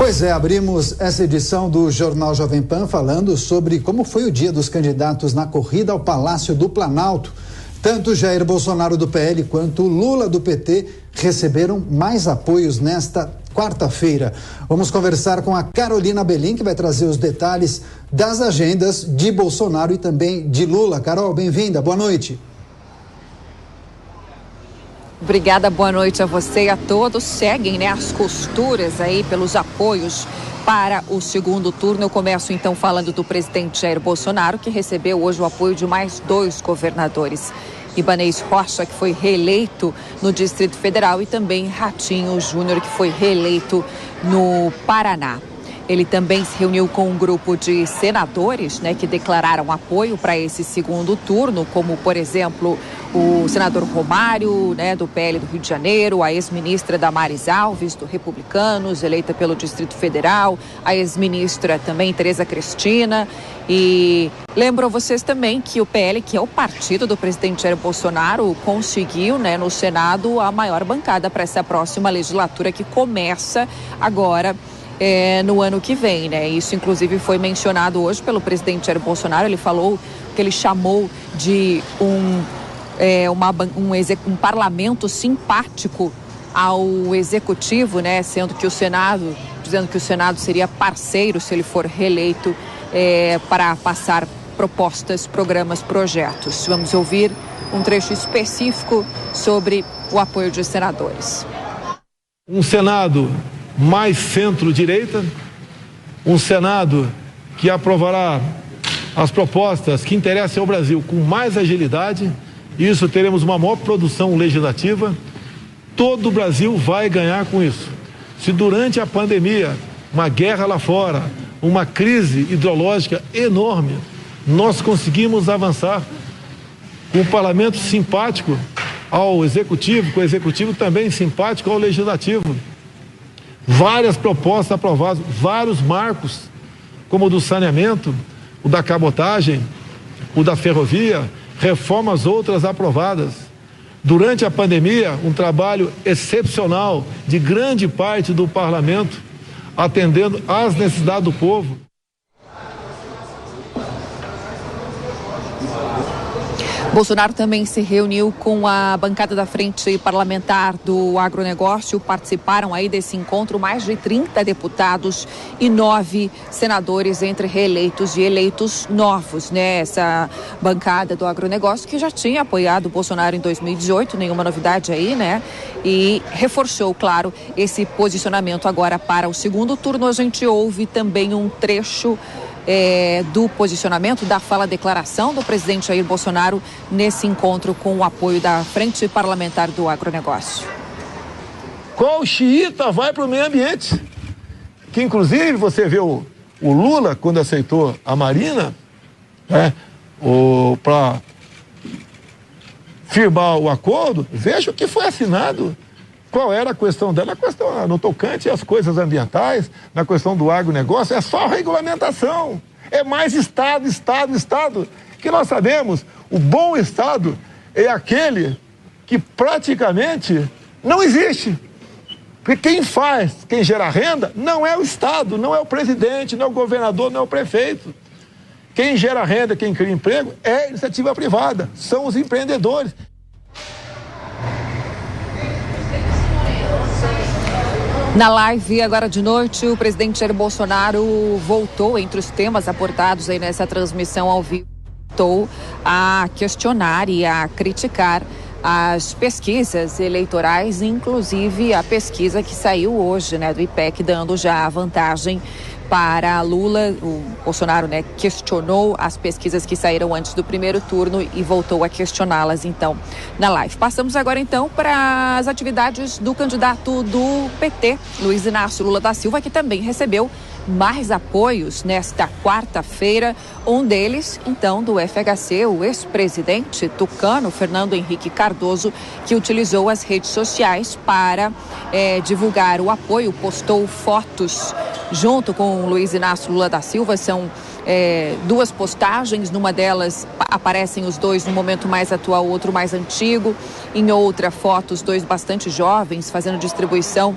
Pois é, abrimos essa edição do Jornal Jovem Pan falando sobre como foi o dia dos candidatos na corrida ao Palácio do Planalto. Tanto Jair Bolsonaro do PL quanto Lula do PT receberam mais apoios nesta quarta-feira. Vamos conversar com a Carolina Belim, que vai trazer os detalhes das agendas de Bolsonaro e também de Lula. Carol, bem-vinda, boa noite. Obrigada, boa noite a você e a todos. Seguem, as costuras aí pelos apoios para o segundo turno. Eu começo então falando do presidente Jair Bolsonaro, que recebeu hoje o apoio de mais 2 governadores. Ibanez Rocha, que foi reeleito no Distrito Federal, e também Ratinho Júnior, que foi reeleito no Paraná. Ele também se reuniu com um grupo de senadores, que declararam apoio para esse segundo turno, como, por exemplo, o senador Romário, do PL do Rio de Janeiro, a ex-ministra Damares Alves, do Republicanos, eleita pelo Distrito Federal, a ex-ministra também, Tereza Cristina. E lembro a vocês também que o PL, que é o partido do presidente Jair Bolsonaro, conseguiu, no Senado, a maior bancada para essa próxima legislatura que começa agora no ano que vem, Isso, inclusive, foi mencionado hoje pelo presidente Jair Bolsonaro. Ele falou que ele chamou de um parlamento simpático ao executivo, dizendo que o Senado seria parceiro se ele for reeleito para passar propostas, programas, projetos. Vamos ouvir um trecho específico sobre o apoio de senadores. Um Senado mais centro-direita, um Senado que aprovará as propostas que interessam ao Brasil com mais agilidade. Isso, teremos uma maior produção legislativa. Todo o Brasil vai ganhar com isso. Se durante a pandemia, uma guerra lá fora, uma crise hidrológica enorme, nós conseguimos avançar com o parlamento simpático ao executivo, com o executivo também simpático ao legislativo. Várias propostas aprovadas, vários marcos, como o do saneamento, o da cabotagem, o da ferrovia, reformas outras aprovadas. Durante a pandemia, um trabalho excepcional de grande parte do parlamento, atendendo às necessidades do povo. Bolsonaro também se reuniu com a bancada da Frente Parlamentar do Agronegócio. Participaram aí desse encontro mais de 30 deputados e 9 senadores, entre reeleitos e eleitos novos, Essa bancada do agronegócio que já tinha apoiado o Bolsonaro em 2018, nenhuma novidade aí, E reforçou, claro, esse posicionamento agora para o segundo turno. A gente ouve também um trecho do posicionamento, da fala, declaração do presidente Jair Bolsonaro nesse encontro com o apoio da Frente Parlamentar do Agronegócio. Qual xiita vai para o meio ambiente? Que inclusive você vê o Lula, quando aceitou a Marina, para firmar o acordo, veja o que foi assinado. Qual era a questão dela? A questão no tocante às coisas ambientais, na questão do agronegócio, é só regulamentação. É mais Estado, Estado, Estado. Que nós sabemos, o bom Estado é aquele que praticamente não existe. Porque quem gera renda, não é o Estado, não é o presidente, não é o governador, não é o prefeito. Quem gera renda, quem cria emprego, é a iniciativa privada, são os empreendedores. Na live agora de noite, o presidente Jair Bolsonaro voltou, entre os temas abordados aí nessa transmissão ao vivo, voltou a questionar e a criticar as pesquisas eleitorais, inclusive a pesquisa que saiu hoje, do IPEC, dando já a vantagem para Lula. O Bolsonaro, questionou as pesquisas que saíram antes do primeiro turno e voltou a questioná-las, então, na live. Passamos agora, então, para as atividades do candidato do PT, Luiz Inácio Lula da Silva, que também recebeu mais apoios nesta quarta-feira. Um deles, então, do FHC, o ex-presidente tucano, Fernando Henrique Cardoso, que utilizou as redes sociais para divulgar o apoio, postou fotos junto com o Luiz Inácio Lula da Silva. São duas postagens, numa delas aparecem os dois no momento mais atual, o outro mais antigo, em outra foto os dois bastante jovens fazendo distribuição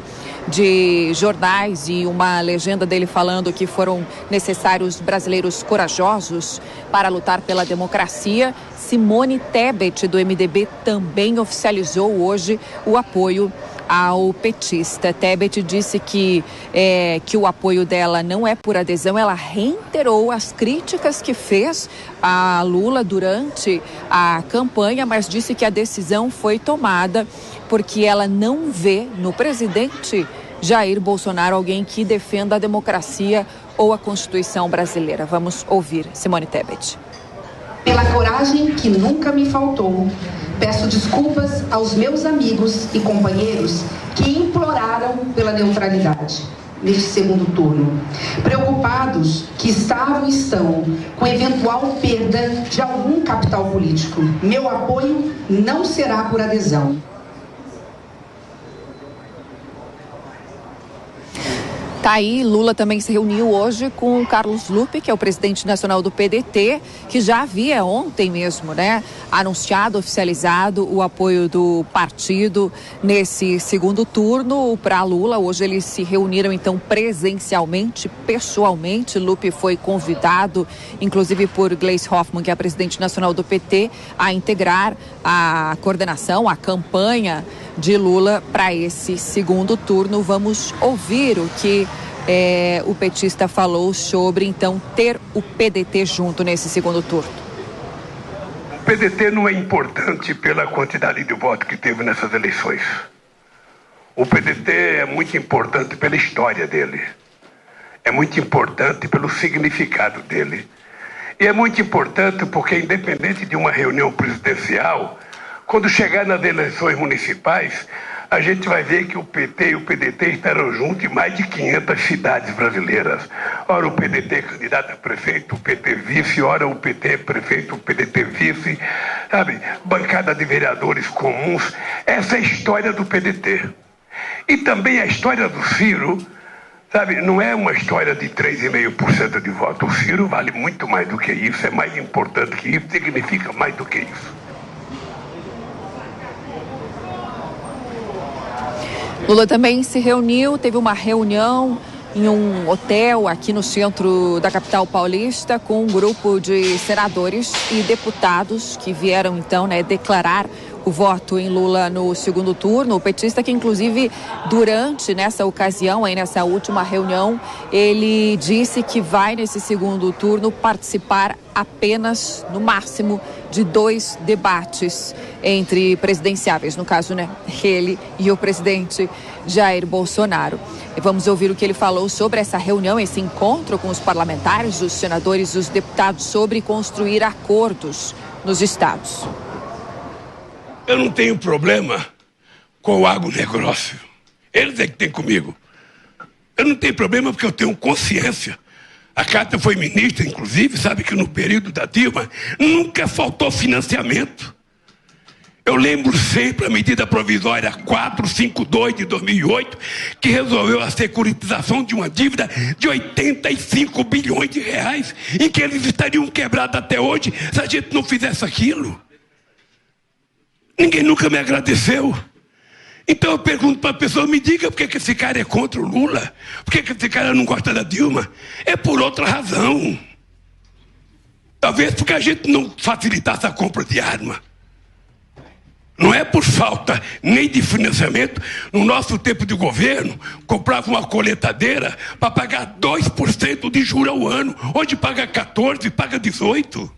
de jornais e uma legenda dele falando que foram necessários brasileiros corajosos para lutar pela democracia. Simone Tebet, do MDB, também oficializou hoje o apoio ao petista. Tebet disse que o apoio dela não é por adesão. Ela reiterou as críticas que fez a Lula durante a campanha, mas disse que a decisão foi tomada porque ela não vê no presidente Jair Bolsonaro alguém que defenda a democracia ou a Constituição brasileira. Vamos ouvir Simone Tebet. Pela coragem que nunca me faltou, peço desculpas aos meus amigos e companheiros que imploraram pela neutralidade neste segundo turno, preocupados que estavam e estão com eventual perda de algum capital político. Meu apoio não será por adesão. Tá aí, Lula também se reuniu hoje com o Carlos Lupe, que é o presidente nacional do PDT, que já havia ontem mesmo, anunciado, oficializado o apoio do partido nesse segundo turno para Lula. Hoje eles se reuniram então presencialmente, pessoalmente. Lupe foi convidado, inclusive por Gleisi Hoffmann, que é a presidente nacional do PT, a integrar a coordenação, a campanha de Lula para esse segundo turno. Vamos ouvir o que o petista falou sobre, então, ter o PDT junto nesse segundo turno. O PDT não é importante pela quantidade de votos que teve nessas eleições. O PDT é muito importante pela história dele. É muito importante pelo significado dele. E é muito importante porque, independente de uma reunião presidencial, quando chegar nas eleições municipais, a gente vai ver que o PT e o PDT estarão juntos em mais de 500 cidades brasileiras. Ora o PDT candidato a prefeito, o PT vice, ora o PT prefeito, o PDT vice, sabe? Bancada de vereadores comuns. Essa é a história do PDT. E também a história do Ciro, sabe? Não é uma história de 3,5% de voto. O Ciro vale muito mais do que isso, é mais importante que isso, significa mais do que isso. Lula também se reuniu, teve uma reunião em um hotel aqui no centro da capital paulista com um grupo de senadores e deputados que vieram então declarar o voto em Lula no segundo turno. O petista que inclusive durante nessa ocasião, nessa última reunião, ele disse que vai nesse segundo turno participar apenas, no máximo, de 2 debates entre presidenciáveis, no caso, ele e o presidente Jair Bolsonaro. E vamos ouvir o que ele falou sobre essa reunião, esse encontro com os parlamentares, os senadores e os deputados sobre construir acordos nos estados. Eu não tenho problema com o agronegócio. Eles é que tem comigo. Eu não tenho problema porque eu tenho consciência. A Cátia foi ministra, inclusive, sabe que no período da Dilma nunca faltou financiamento. Eu lembro sempre a medida provisória 452 de 2008, que resolveu a securitização de uma dívida de 85 bilhões de reais, em que eles estariam quebrados até hoje se a gente não fizesse aquilo. Ninguém nunca me agradeceu. Então eu pergunto para a pessoa, me diga por que esse cara é contra o Lula? Por que esse cara não gosta da Dilma? É por outra razão. Talvez porque a gente não facilitasse a compra de arma. Não é por falta nem de financiamento. No nosso tempo de governo, comprava uma coletadeira para pagar 2% de juros ao ano. Hoje paga 14%, paga 18%.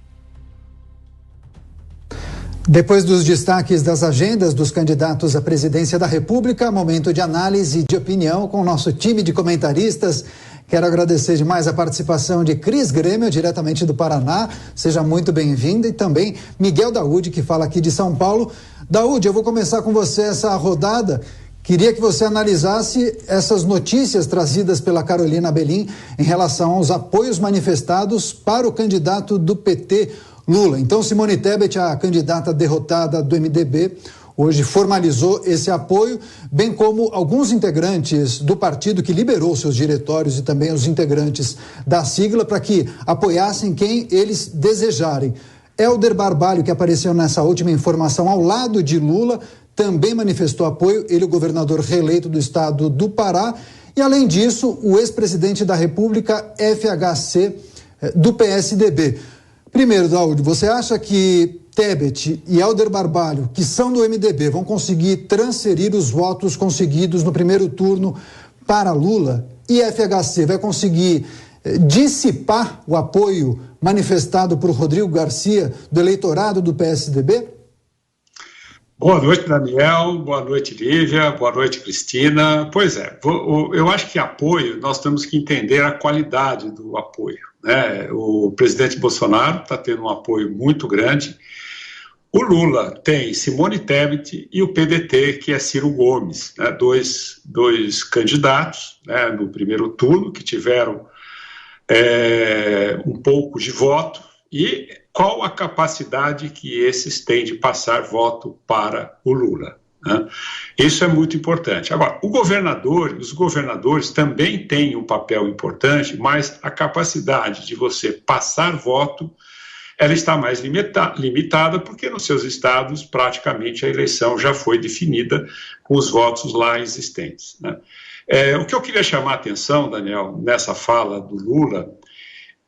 Depois dos destaques das agendas dos candidatos à presidência da República, momento de análise e de opinião com o nosso time de comentaristas. Quero agradecer demais a participação de Cris Grêmio, diretamente do Paraná. Seja muito bem-vinda. E também Miguel Daúde, que fala aqui de São Paulo. Daúde, eu vou começar com você essa rodada. Queria que você analisasse essas notícias trazidas pela Carolina Belim em relação aos apoios manifestados para o candidato do PT, Lula. Então, Simone Tebet, a candidata derrotada do MDB, hoje formalizou esse apoio, bem como alguns integrantes do partido que liberou seus diretórios e também os integrantes da sigla para que apoiassem quem eles desejarem. Helder Barbalho, que apareceu nessa última informação ao lado de Lula, também manifestou apoio, ele, o governador reeleito do estado do Pará, e além disso, o ex-presidente da República, FHC, do PSDB. Primeiro, Daúde, você acha que Tebet e Helder Barbalho, que são do MDB, vão conseguir transferir os votos conseguidos no primeiro turno para Lula? E FHC vai conseguir dissipar o apoio manifestado por Rodrigo Garcia do eleitorado do PSDB? Boa noite, Daniel. Boa noite, Lívia. Boa noite, Cristina. Pois é, eu acho que apoio, nós temos que entender a qualidade do apoio, né? O presidente Bolsonaro está tendo um apoio muito grande. O Lula tem Simone Tebet e o PDT, que é Ciro Gomes, né? Dois candidatos, né, no primeiro turno que tiveram um pouco de voto. E qual a capacidade que esses têm de passar voto para o Lula, né? Isso é muito importante. Agora, os governadores também têm um papel importante, mas a capacidade de você passar voto, ela está mais limitada, porque nos seus estados praticamente a eleição já foi definida com os votos lá existentes, né? O que eu queria chamar a atenção, Daniel, nessa fala do Lula,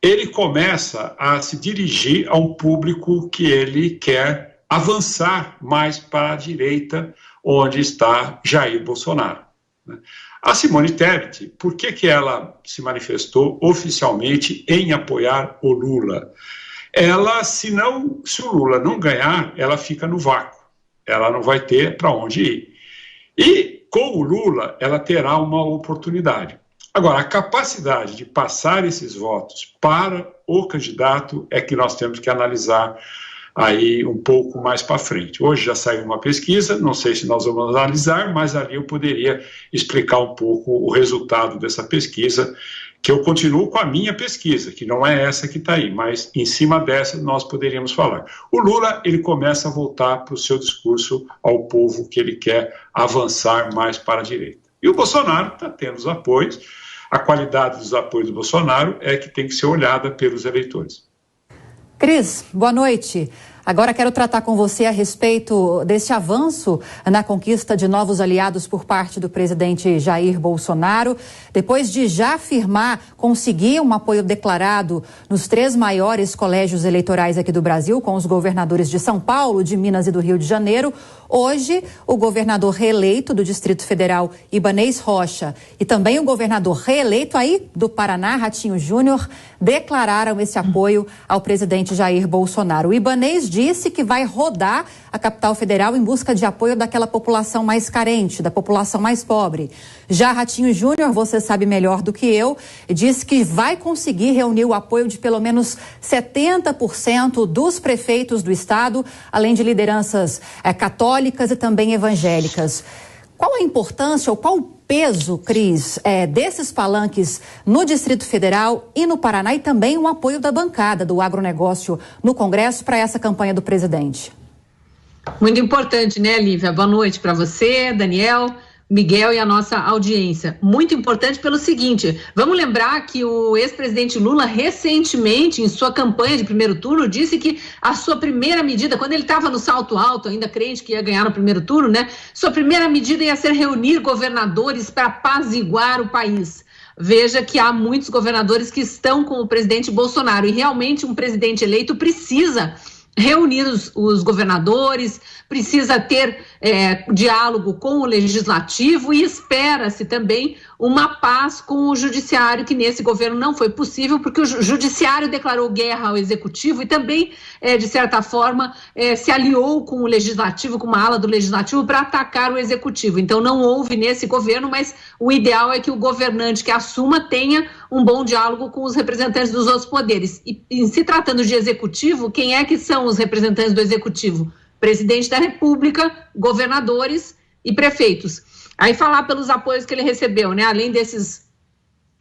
ele começa a se dirigir a um público que ele quer avançar mais para a direita, onde está Jair Bolsonaro, né? A Simone Tebet, por que ela se manifestou oficialmente em apoiar o Lula? Ela, se o Lula não ganhar, ela fica no vácuo, ela não vai ter para onde ir. E com o Lula, ela terá uma oportunidade. Agora, a capacidade de passar esses votos para o candidato é que nós temos que analisar aí um pouco mais para frente. Hoje já saiu uma pesquisa, não sei se nós vamos analisar, mas ali eu poderia explicar um pouco o resultado dessa pesquisa, que eu continuo com a minha pesquisa, que não é essa que está aí, mas em cima dessa nós poderíamos falar. O Lula, ele começa a voltar para o seu discurso ao povo que ele quer avançar mais para a direita. E o Bolsonaro está tendo os apoios. A qualidade dos apoios do Bolsonaro é que tem que ser olhada pelos eleitores. Cris, boa noite. Agora quero tratar com você a respeito desse avanço na conquista de novos aliados por parte do presidente Jair Bolsonaro. Depois de já afirmar conseguir um apoio declarado nos 3 maiores colégios eleitorais aqui do Brasil, com os governadores de São Paulo, de Minas e do Rio de Janeiro, hoje o governador reeleito do Distrito Federal, Ibanez Rocha, e também o governador reeleito aí do Paraná, Ratinho Júnior, declararam esse apoio ao presidente Jair Bolsonaro. O Ibanez disse que vai rodar a capital federal em busca de apoio daquela população mais carente, da população mais pobre. Já Ratinho Júnior, você sabe melhor do que eu, disse que vai conseguir reunir o apoio de pelo menos 70% dos prefeitos do estado, além de lideranças católicas e também evangélicas. Qual a importância ou qual o peso, Cris, desses palanques no Distrito Federal e no Paraná e também o apoio da bancada do agronegócio no Congresso para essa campanha do presidente? Muito importante, né, Lívia? Boa noite para você, Daniel, Miguel e a nossa audiência. Muito importante pelo seguinte, vamos lembrar que o ex-presidente Lula recentemente, em sua campanha de primeiro turno, disse que a sua primeira medida, quando ele estava no salto alto, ainda crente que ia ganhar no primeiro turno, né? Sua primeira medida ia ser reunir governadores para apaziguar o país. Veja que há muitos governadores que estão com o presidente Bolsonaro e realmente um presidente eleito precisa reunir os governadores, precisa ter diálogo com o legislativo e espera-se também uma paz com o judiciário, que nesse governo não foi possível, porque o judiciário declarou guerra ao executivo e também, de certa forma, se aliou com o legislativo, com uma ala do legislativo para atacar o executivo. Então não houve nesse governo, mas o ideal é que o governante que assuma tenha um bom diálogo com os representantes dos outros poderes. E em se tratando de executivo, quem é que são os representantes do executivo? Presidente da República, governadores e prefeitos. Aí falar pelos apoios que ele recebeu, né? Além desses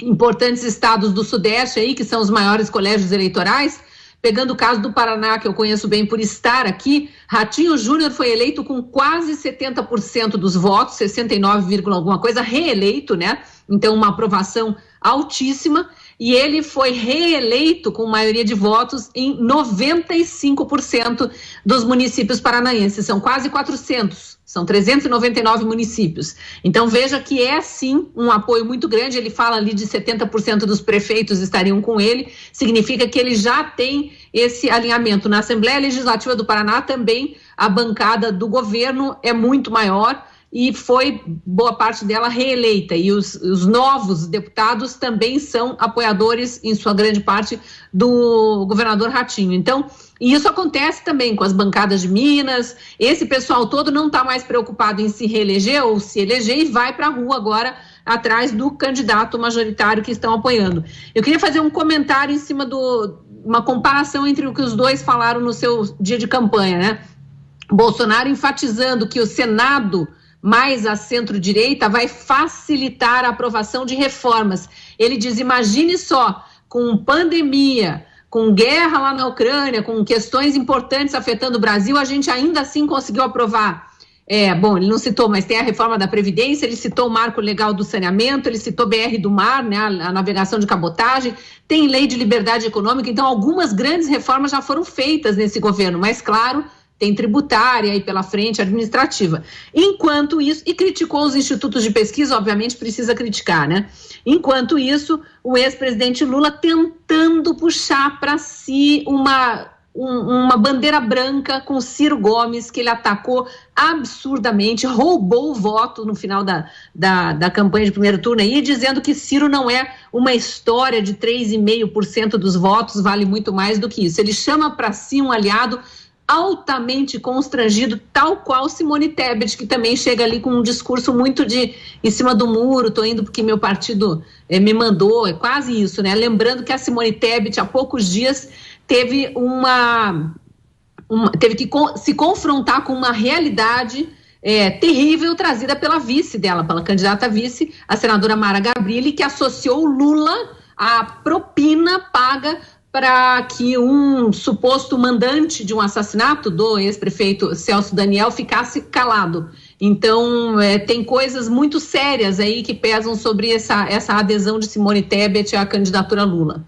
importantes estados do Sudeste aí, que são os maiores colégios eleitorais, pegando o caso do Paraná, que eu conheço bem por estar aqui, Ratinho Júnior foi eleito com quase 70% dos votos, 69, alguma coisa, reeleito, né? Então, uma aprovação altíssima, e ele foi reeleito com maioria de votos em 95% dos municípios paranaenses, são quase 400, são 399 municípios. Então veja que é sim um apoio muito grande, ele fala ali de 70% dos prefeitos estariam com ele, significa que ele já tem esse alinhamento. Na Assembleia Legislativa do Paraná também a bancada do governo é muito maior, e foi boa parte dela reeleita, e os novos deputados também são apoiadores, em sua grande parte, do governador Ratinho. Então, isso acontece também com as bancadas de Minas, esse pessoal todo não está mais preocupado em se reeleger ou se eleger e vai para a rua agora atrás do candidato majoritário que estão apoiando. Eu queria fazer um comentário em cima uma comparação entre o que os dois falaram no seu dia de campanha, né? Bolsonaro enfatizando que o Senado mais a centro-direita vai facilitar a aprovação de reformas. Ele diz, imagine só, com pandemia, com guerra lá na Ucrânia, com questões importantes afetando o Brasil, a gente ainda assim conseguiu aprovar. Bom, ele não citou, mas tem a reforma da Previdência, ele citou o marco legal do saneamento, ele citou BR do Mar, né, a navegação de cabotagem, tem lei de liberdade econômica, então algumas grandes reformas já foram feitas nesse governo, mas claro, tem tributária aí pela frente, administrativa. Enquanto isso, e criticou os institutos de pesquisa, obviamente precisa criticar, né? Enquanto isso, o ex-presidente Lula tentando puxar para si uma bandeira branca com Ciro Gomes, que ele atacou absurdamente, roubou o voto no final da campanha de primeiro turno aí, dizendo que Ciro não é uma história de 3,5% dos votos, vale muito mais do que isso. Ele chama para si um aliado altamente constrangido, tal qual Simone Tebet, que também chega ali com um discurso muito em cima do muro, tô indo porque meu partido me mandou, é quase isso, né? Lembrando que a Simone Tebet, há poucos dias, teve que se confrontar com uma realidade terrível trazida pela vice dela, pela candidata a vice, a senadora Mara Gabrilli, que associou Lula à propina paga para que um suposto mandante de um assassinato do ex-prefeito Celso Daniel ficasse calado. Então, tem coisas muito sérias aí que pesam sobre essa adesão de Simone Tebet à candidatura Lula.